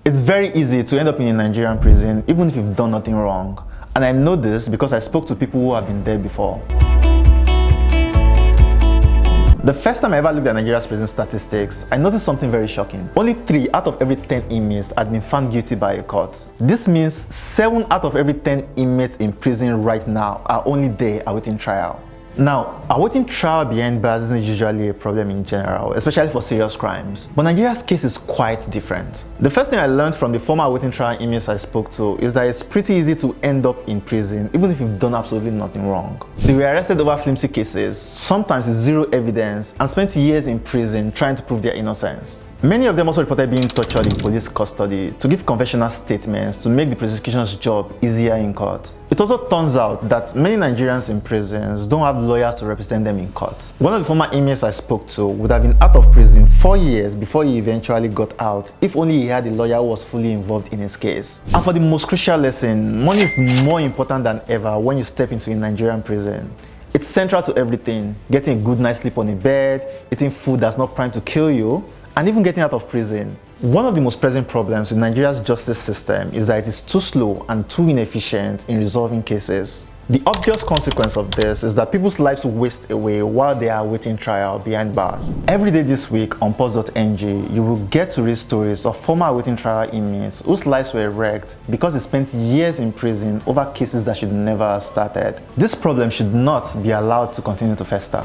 It's very easy to end up in a Nigerian prison even if you've done nothing wrong. And I know this because I spoke to people who have been there before. The first time I ever looked at Nigeria's prison statistics, I noticed something very shocking. Only 3 out of every 10 inmates had been found guilty by a court. This means 7 out of every 10 inmates in prison right now are only there awaiting trial. Now, awaiting trial behind bars isn't usually a problem in general, especially for serious crimes. But Nigeria's case is quite different. The first thing I learned from the former awaiting trial inmates I spoke to is that it's pretty easy to end up in prison even if you've done absolutely nothing wrong. They were arrested over flimsy cases, sometimes with zero evidence, and spent years in prison trying to prove their innocence. Many of them also reported being tortured in police custody to give confessional statements to make the prosecution's job easier in court. It also turns out that many Nigerians in prisons don't have lawyers to represent them in court. One of the former inmates I spoke to would have been out of prison 4 years before he eventually got out, if only he had a lawyer who was fully involved in his case. And for the most crucial lesson, money is more important than ever when you step into a Nigerian prison. It's central to everything: getting a good night's sleep on a bed, eating food that's not primed to kill you, and even getting out of prison. One of the most pressing problems with Nigeria's justice system is that it is too slow and too inefficient in resolving cases. The obvious consequence of this is that people's lives waste away while they are awaiting trial behind bars. Every day this week on pulse.ng, you will get to read stories of former awaiting trial inmates whose lives were wrecked because they spent years in prison over cases that should never have started. This problem should not be allowed to continue to fester.